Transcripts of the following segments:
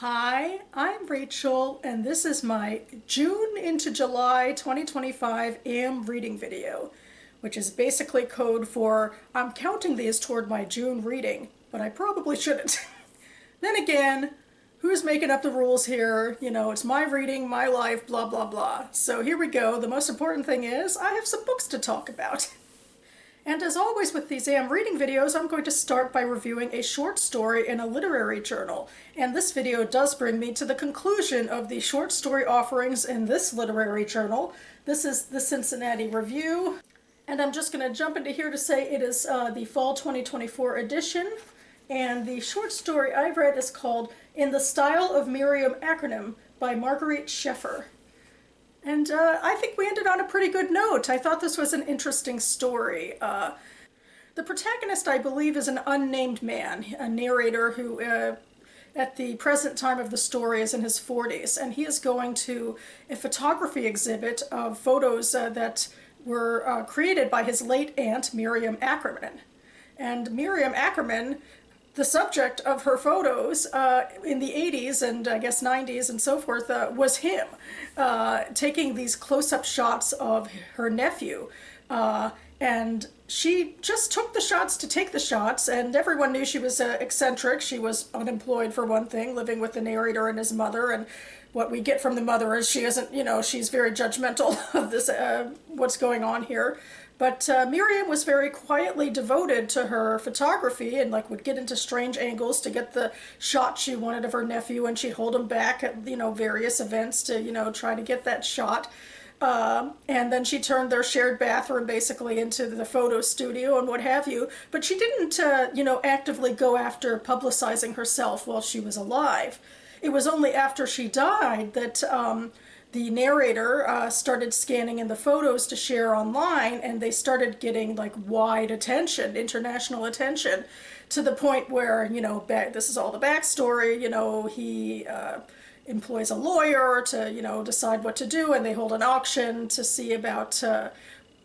Hi, I'm Rachel, and this is my June into July 2025 AM reading video, which is basically code for I'm counting these toward my June reading, but I probably shouldn't. Then again, who's making up the rules here? You know, it's my reading, my life, blah, blah, blah. So here we go. The most important thing is I have some books to talk about. And as always with these AM reading videos, I'm going to start by reviewing a short story in a literary journal. And this video does bring me to the conclusion of the short story offerings in this literary journal. This is the Cincinatti Review. And I'm just going to jump into here to say it is the fall 2024 edition. And the short story I've read is called In the Style of Miriam Ackerman by Marguerite Sheffer. And I think we ended on a pretty good note. I thought this was an interesting story. The protagonist, I believe, is an unnamed man, a narrator who, at the present time of the story, is in his 40s. And he is going to a photography exhibit of photos that were created by his late aunt, Miriam Ackerman. And Miriam Ackerman, the subject of her photos in the 80s and I guess 90s and so forth was him, taking these close-up shots of her nephew. And she just took the shots to take the shots, and everyone knew she was eccentric. She was unemployed for one thing, living with the narrator and his mother, and what we get from the mother is she isn't, you know, she's very judgmental of this, what's going on here. But Miriam was very quietly devoted to her photography and like would get into strange angles to get the shot she wanted of her nephew, and she'd hold him back at, you know, various events to, you know, try to get that shot. And then she turned their shared bathroom basically into the photo studio and what have you. But she didn't, you know, actively go after publicizing herself while she was alive. It was only after she died that the narrator started scanning in the photos to share online, and they started getting like wide attention, international attention, to the point where, you know, this is all the backstory, you know, he employs a lawyer to, you know, decide what to do, and they hold an auction to see about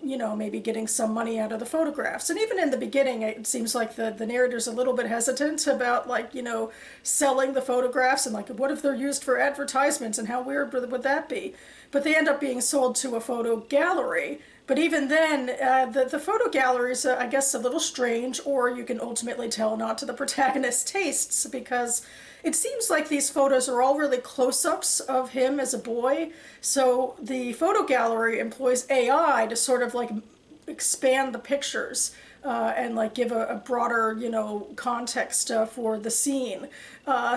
you know, maybe getting some money out of the photographs. And even in the beginning, it seems like the narrator's a little bit hesitant about, like, you know, selling the photographs, and like, what if they're used for advertisements, and how weird would that be? But they end up being sold to a photo gallery. But even then, the photo gallery is, I guess, a little strange, or you can ultimately tell not to the protagonist's tastes, because it seems like these photos are all really close-ups of him as a boy. So the photo gallery employs AI to sort of like expand the pictures and like give a broader, you know, context for the scene.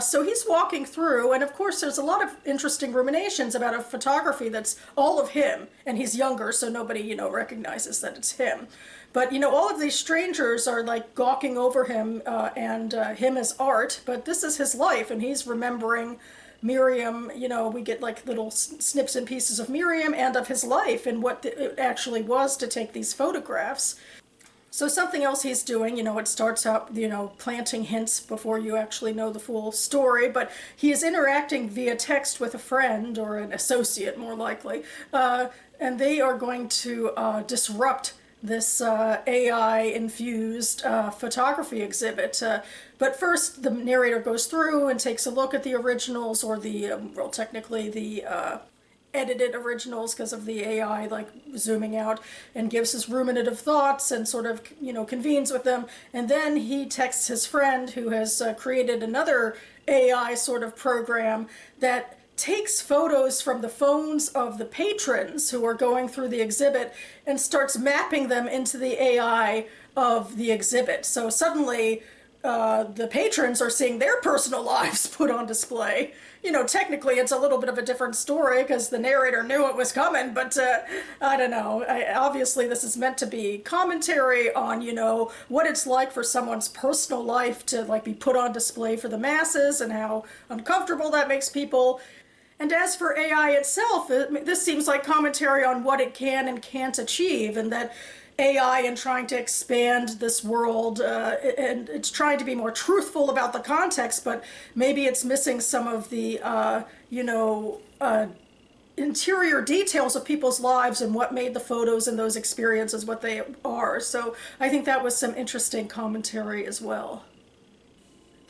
So he's walking through, and of course there's a lot of interesting ruminations about a photography that's all of him, and he's younger, so nobody, you know, recognizes that it's him. But, you know, all of these strangers are like gawking over him and him as art, but this is his life, and he's remembering Miriam. You know, we get like little snips and pieces of Miriam and of his life and what it actually was to take these photographs. So something else he's doing, you know, it starts out, you know, planting hints before you actually know the full story, but he is interacting via text with a friend, or an associate more likely, and they are going to disrupt this AI-infused photography exhibit. But first, the narrator goes through and takes a look at the originals, or the, well, technically the edited originals because of the AI like zooming out, and gives his ruminative thoughts and sort of, you know, convenes with them. And then he texts his friend, who has created another AI sort of program that takes photos from the phones of the patrons who are going through the exhibit and starts mapping them into the AI of the exhibit. So suddenly the patrons are seeing their personal lives put on display. You know, technically it's a little bit of a different story because the narrator knew it was coming, but I don't know. Obviously this is meant to be commentary on, you know, what it's like for someone's personal life to like be put on display for the masses, and how uncomfortable that makes people. And as for AI itself, this seems like commentary on what it can and can't achieve, and that AI, and trying to expand this world, and it's trying to be more truthful about the context, but maybe it's missing some of the, you know, interior details of people's lives and what made the photos and those experiences what they are. So I think that was some interesting commentary as well.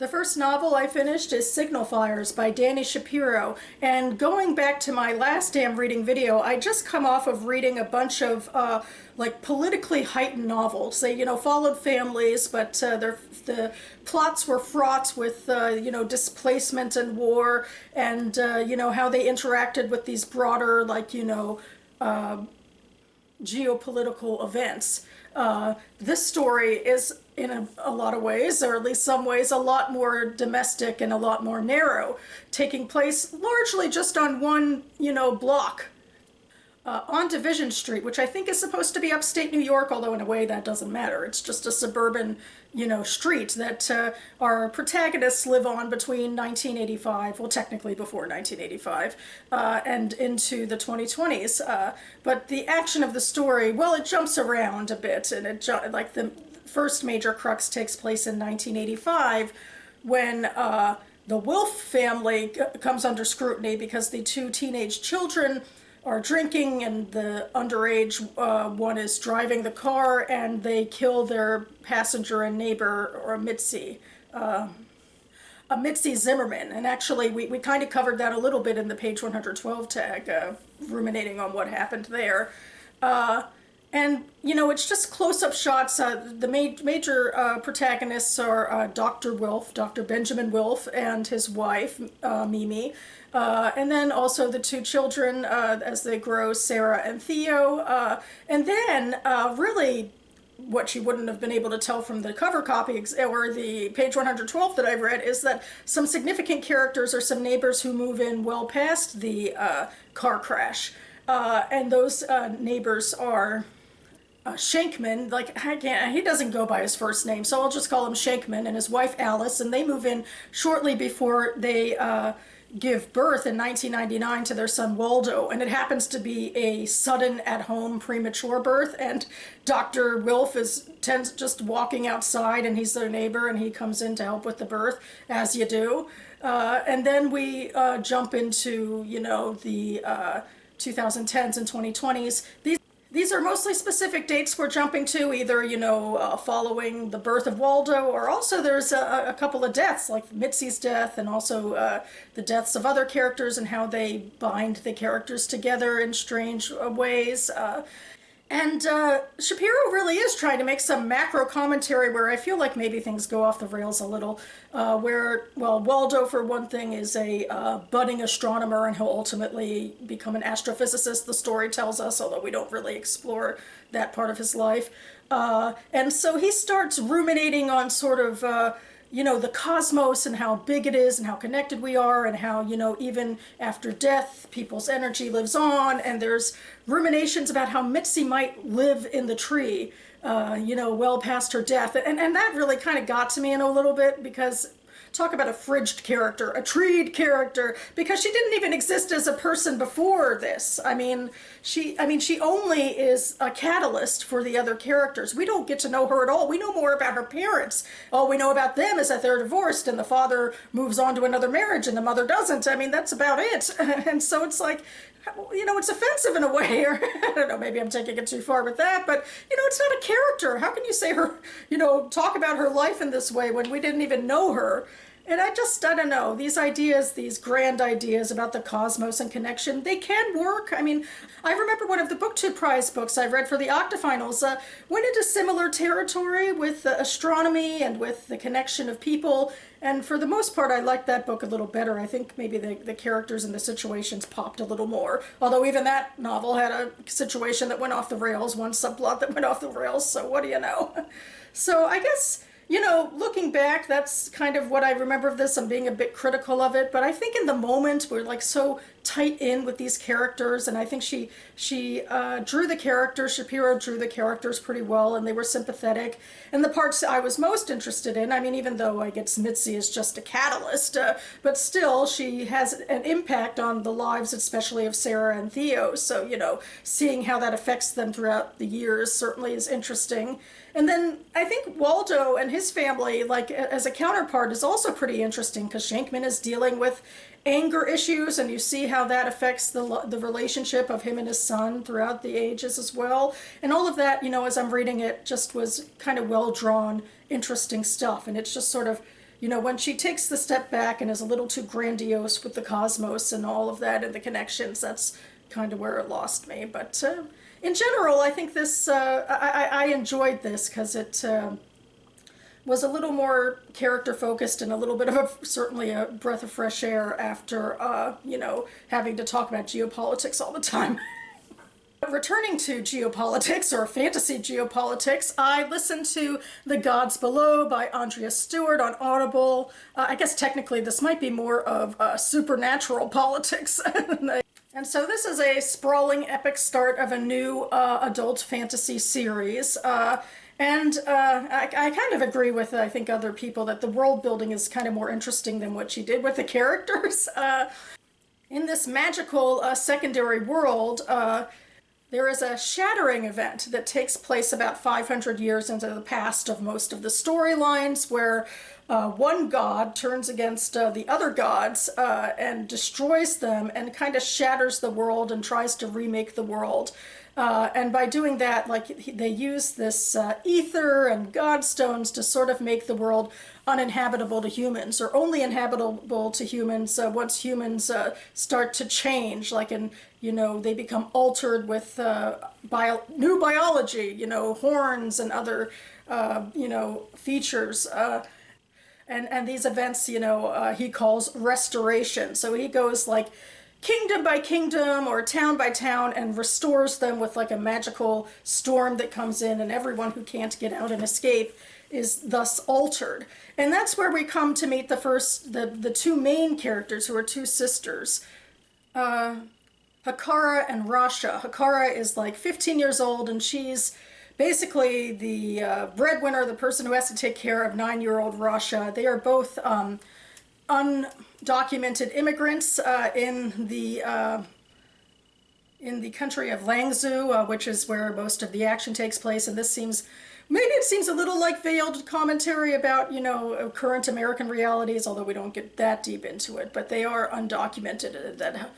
The first novel I finished is Signal Fires by Dani Shapiro, and going back to my last damn reading video, I just come off of reading a bunch of like politically heightened novels. They, followed families, but the plots were fraught with, displacement and war, and, how they interacted with these broader, like, geopolitical events. This story is, in a lot of ways, or at least some ways, a lot more domestic and a lot more narrow, taking place largely just on one, block. On Division Street, which I think is supposed to be upstate New York, although in a way that doesn't matter. It's just a suburban, street that our protagonists live on between 1985, well, technically before 1985, and into the 2020s. But the action of the story, well, it jumps around a bit, and like the first major crux takes place in 1985 when the Wolf family comes under scrutiny because the two teenage children are drinking, and the underage one is driving the car, and they kill their passenger and neighbor, or Mitzi Zimmerman. And actually, we kind of covered that a little bit in the page 112 tag, ruminating on what happened there. And, it's just close-up shots. The major protagonists are Dr. Wilf, Dr. Benjamin Wilf, and his wife, Mimi. And then also the two children as they grow, Sarah and Theo. And then really what you wouldn't have been able to tell from the cover copy or the page 112 that I've read is that some significant characters are some neighbors who move in well past the car crash. And those neighbors are Shankman, he doesn't go by his first name, so I'll just call him Shankman, and his wife Alice, and they move in shortly before they give birth in 1999 to their son Waldo, and it happens to be a sudden at-home premature birth, and Dr. Wilf tends just walking outside, and he's their neighbor, and he comes in to help with the birth, as you do. And then we jump into, the 2010s and 2020s. These are mostly specific dates we're jumping to, either, following the birth of Waldo, or also there's a couple of deaths, like Mitzi's death, and also the deaths of other characters and how they bind the characters together in strange ways. And Shapiro really is trying to make some macro commentary where I feel like maybe things go off the rails a little, where, well, Waldo, for one thing, is a budding astronomer, and he'll ultimately become an astrophysicist, the story tells us, although we don't really explore that part of his life. And so he starts ruminating on sort of the cosmos and how big it is and how connected we are, and how, even after death, people's energy lives on, and there's ruminations about how Mitzi might live in the tree, well past her death. And that really kind of got to me in a little bit, because talk about a fridged character, a treed character, because she didn't even exist as a person before this. She only is a catalyst for the other characters. We don't get to know her at all. We know more about her parents. All we know about them is that they're divorced, and the father moves on to another marriage and the mother doesn't. That's about it. And so it's like, it's offensive in a way, or I don't know, maybe I'm taking it too far with that, but, it's not a character. How can you say her, talk about her life in this way when we didn't even know her? And I don't know, these ideas, these grand ideas about the cosmos and connection, they can work. I remember one of the BookTube Prize books I read for the Octafinals went into similar territory with astronomy and with the connection of people. And for the most part, I liked that book a little better. I think maybe the characters and the situations popped a little more. Although even that novel had a situation that went off the rails, one subplot that went off the rails, so what do you know? So I guess, looking back, that's kind of what I remember of this. I'm being a bit critical of it, but I think in the moment we're like so tight in with these characters, and I think she drew the characters, Shapiro drew the characters pretty well, and they were sympathetic. And the parts I was most interested in, even though I guess Mitzi is just a catalyst, but still she has an impact on the lives, especially of Sarah and Theo. So, seeing how that affects them throughout the years certainly is interesting. And then I think Waldo and his family, like as a counterpart, is also pretty interesting, because Shankman is dealing with anger issues, and you see how that affects the relationship of him and his son throughout the ages as well. And all of that, as I'm reading it, just was kind of well drawn, interesting stuff. And it's just sort of, you know, when she takes the step back and is a little too grandiose with the cosmos and all of that and the connections, that's kind of where it lost me. But in general, I think this, I enjoyed this because it was a little more character focused and a little bit of certainly a breath of fresh air after, you know, having to talk about geopolitics all the time. Returning to geopolitics, or fantasy geopolitics, I listened to The Gods Below by Andrea Stewart on Audible. I guess technically this might be more of supernatural politics. And so this is a sprawling epic start of a new adult fantasy series. I kind of agree with, I think, other people that the world building is kind of more interesting than what she did with the characters. In this magical secondary world, there is a shattering event that takes place about 500 years into the past of most of the storylines, where one god turns against the other gods and destroys them and kind of shatters the world and tries to remake the world. And by doing that, like, they use this ether and godstones to sort of make the world uninhabitable to humans, or only inhabitable to humans once humans start to change, like, and, you know, they become altered with new biology, you know, horns and other, you know, features. And these events, you know, he calls restoration. So he goes, like, kingdom by kingdom or town by town and restores them with, like, a magical storm that comes in, and everyone who can't get out and escape is thus altered. And that's where we come to meet the two main characters, who are two sisters, Hakara and Rasha. Hakara is like 15 years old, and she's basically the breadwinner, the person who has to take care of 9-year-old Rasha. They are both undocumented immigrants in the country of Langzhou, which is where most of the action takes place. And this seems, maybe it seems a little like veiled commentary about, you know, current American realities, although we don't get that deep into it. But they are undocumented. That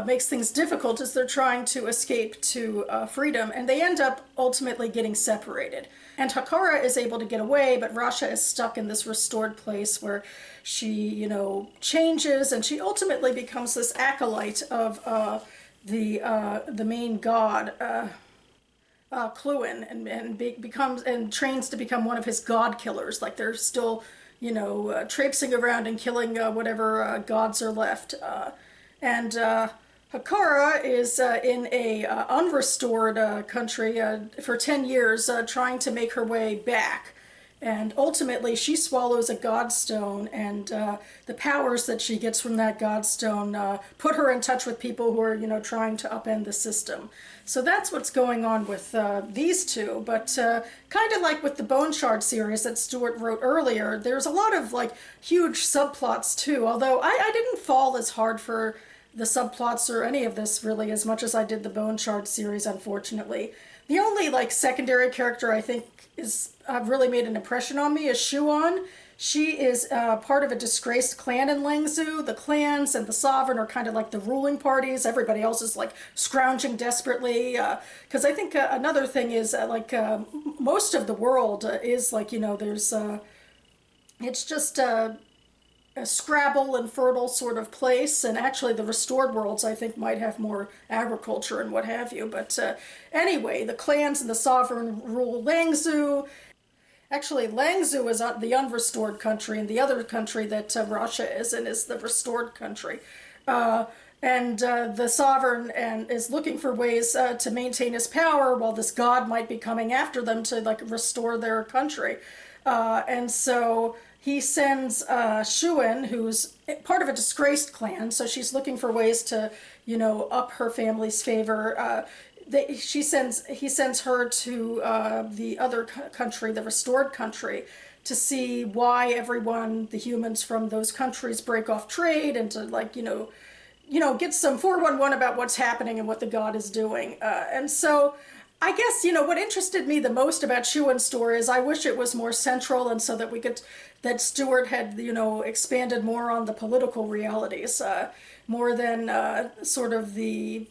makes things difficult as they're trying to escape to freedom, and they end up ultimately getting separated. And Hakara is able to get away, but Rasha is stuck in this restored place where she, you know, changes, and she ultimately becomes this acolyte of the main god, Cluin, and becomes and trains to become one of his god killers. Like, they're still, you know, traipsing around and killing whatever gods are left. And Hakara is in a unrestored country for 10 years, trying to make her way back. And ultimately, she swallows a godstone, and the powers that she gets from that godstone put her in touch with people who are, you know, trying to upend the system. So that's what's going on with these two. But kind of like with the Bone Shard series that Stewart wrote earlier, there's a lot of, like, huge subplots too. Although I didn't fall as hard for the subplots or any of this really as much as I did the Bone Shard series, unfortunately. The only, like, secondary character I think is really made an impression on me is Shuan. She is part of a disgraced clan in Langzhou. The clans and the sovereign are kind of like the ruling parties. Everybody else is, like, scrounging desperately. Because I think another thing is, most of the world is, like, you know, there's, it's just a Scrabble and fertile sort of place, and actually the restored worlds I think might have more agriculture and what have you. But anyway, the clans and the sovereign rule Langzhou. Actually, Langzhou is the unrestored country, and the other country that Rasha is in is the restored country. And the sovereign is looking for ways to maintain his power, while this god might be coming after them to, like, restore their country. And so he sends Shuan, who's part of a disgraced clan, so she's looking for ways to, you know, up her family's favor. He sends her to the other country, the restored country, to see why everyone, the humans from those countries, break off trade, and to, like, you know, get some 411 about what's happening and what the god is doing. And so I guess, you know, what interested me the most about Shuan's story is I wish it was more central, and so that Stewart had, you know, expanded more on the political realities, more than sort of the,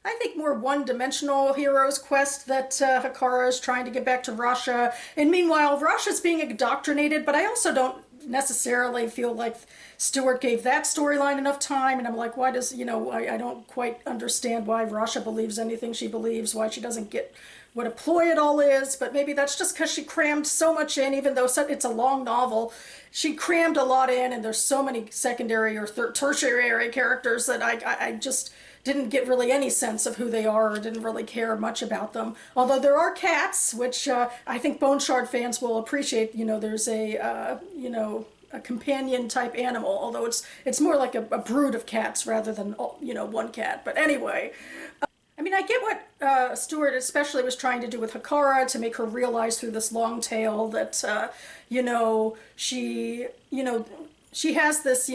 I think, more one-dimensional hero's quest that Hakara is trying to get back to Rasha. And meanwhile, Rasha's being indoctrinated, but I also don't necessarily feel like Stewart gave that storyline enough time, and I'm like, why does, I don't quite understand why Rasha believes anything she believes, why she doesn't get what a ploy it all is, but maybe that's just because she crammed so much in, even though it's a long novel. She crammed a lot in, and there's so many secondary or tertiary characters that I just didn't get really any sense of who they are, or didn't really care much about them. Although there are cats, which I think Bone Shard fans will appreciate. There's a companion type animal, although it's more like a brood of cats rather than one cat. But anyway, I mean, I get what Stewart especially was trying to do with Hakara, to make her realize through this long tale that she has this,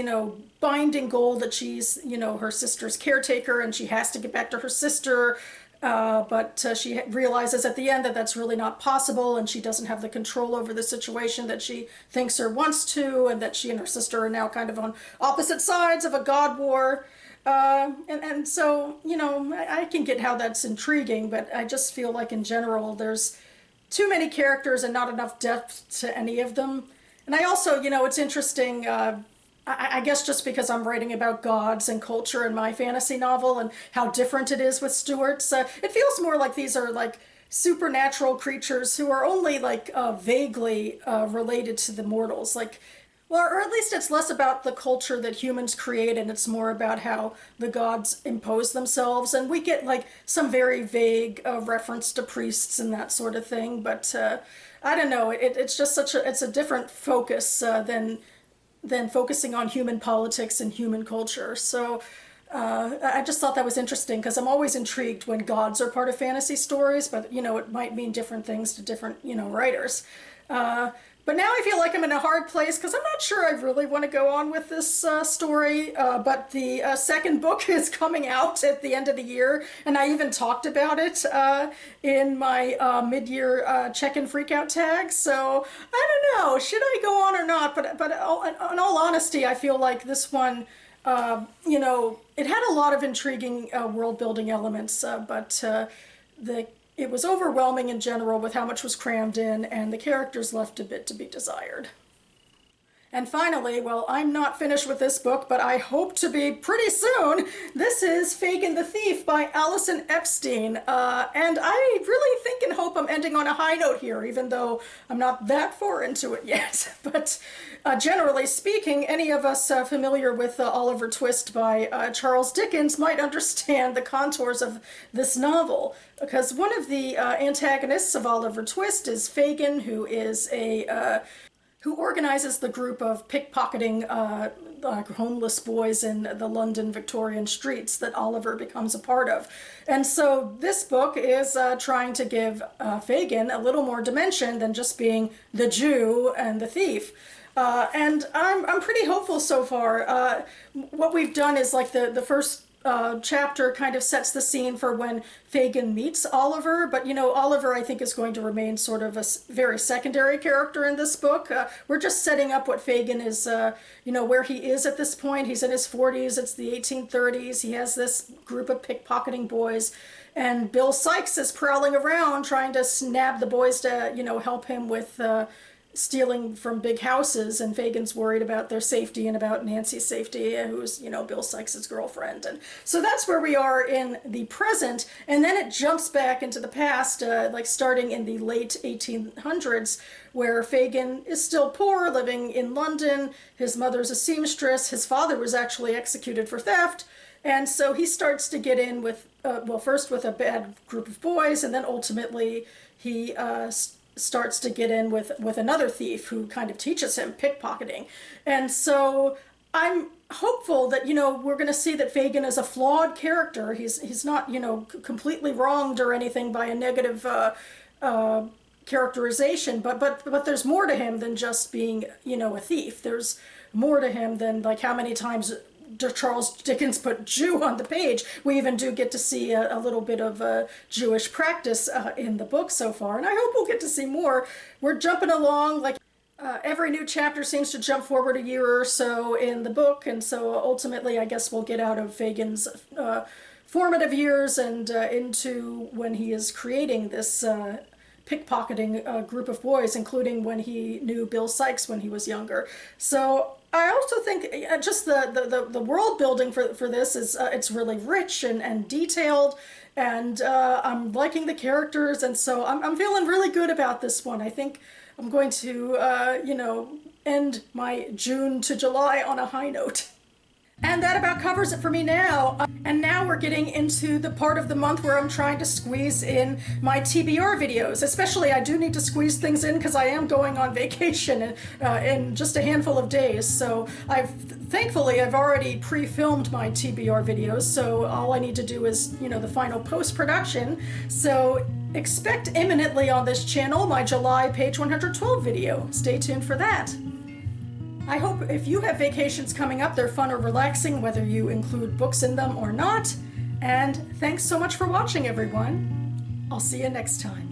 binding goal that she's, her sister's caretaker, and she has to get back to her sister. But she realizes at the end that that's really not possible, and she doesn't have the control over the situation that she thinks or wants to, and that she and her sister are now kind of on opposite sides of a god war. And so, I can get how that's intriguing, but I just feel like in general there's too many characters and not enough depth to any of them. And I also, it's interesting, I guess just because I'm writing about gods and culture in my fantasy novel and how different it is with Stewart's, it feels more like these are like supernatural creatures who are only like vaguely related to the mortals. Like, well, or at least it's less about the culture that humans create, and it's more about how the gods impose themselves. And we get like some very vague reference to priests and that sort of thing. But I don't know. It's just it's a different focus than focusing on human politics and human culture. So I just thought that was interesting, because I'm always intrigued when gods are part of fantasy stories, but it might mean different things to different writers. But now I feel like I'm in a hard place, because I'm not sure I really want to go on with this story. But the second book is coming out at the end of the year, and I even talked about it in my mid-year check-in freakout tag. So I don't know, should I go on or not? But in all honesty, I feel like this one, it had a lot of intriguing world-building elements, but it was overwhelming in general with how much was crammed in, and the characters left a bit to be desired. And finally, well, I'm not finished with this book, but I hope to be pretty soon. This is Fagin the Thief by Allison Epstein. And I really think and hope I'm ending on a high note here, even though I'm not that far into it yet. But generally speaking, any of us familiar with Oliver Twist by Charles Dickens might understand the contours of this novel, because one of the antagonists of Oliver Twist is Fagin, who is who organizes the group of pickpocketing homeless boys in the London Victorian streets that Oliver becomes a part of. And so this book is trying to give Fagin a little more dimension than just being the Jew and the thief. And I'm pretty hopeful so far. What we've done is like the first chapter kind of sets the scene for when Fagin meets Oliver, but Oliver I think is going to remain sort of a very secondary character in this book. We're just setting up what Fagin is, where he is at this point. He's in his 40s, it's the 1830s, he has this group of pickpocketing boys, and Bill Sikes is prowling around trying to snab the boys to, help him with stealing from big houses, and Fagin's worried about their safety and about Nancy's safety, who's, Bill Sykes' girlfriend. And so that's where we are in the present, and then it jumps back into the past, like starting in the late 1800s, where Fagin is still poor, living in London. His mother's a seamstress. His father was actually executed for theft, and so he starts to get in with, first with a bad group of boys, and then ultimately he starts to get in with another thief who kind of teaches him pickpocketing. And so I'm hopeful that, we're going to see that Fagin is a flawed character. He's not, completely wronged or anything by a negative characterization, but there's more to him than just being, a thief. There's more to him than like how many times Charles Dickens put Jew on the page. We even do get to see a little bit of Jewish practice in the book so far, and I hope we'll get to see more. We're jumping along, like every new chapter seems to jump forward a year or so in the book, and so ultimately I guess we'll get out of Fagin's formative years and into when he is creating this pickpocketing a group of boys, including when he knew Bill Sikes when he was younger. So I also think just the world building for this is it's really rich and detailed, and I'm liking the characters, and so I'm feeling really good about this one. I think I'm going to end my June to July on a high note. And that about covers it for me now. And now we're getting into the part of the month where I'm trying to squeeze in my TBR videos. Especially, I do need to squeeze things in because I am going on vacation in just a handful of days. So thankfully, I've already pre-filmed my TBR videos. So all I need to do is, the final post-production. So expect imminently on this channel my July page 112 video. Stay tuned for that. I hope if you have vacations coming up, they're fun or relaxing, whether you include books in them or not. And thanks so much for watching, everyone. I'll see you next time.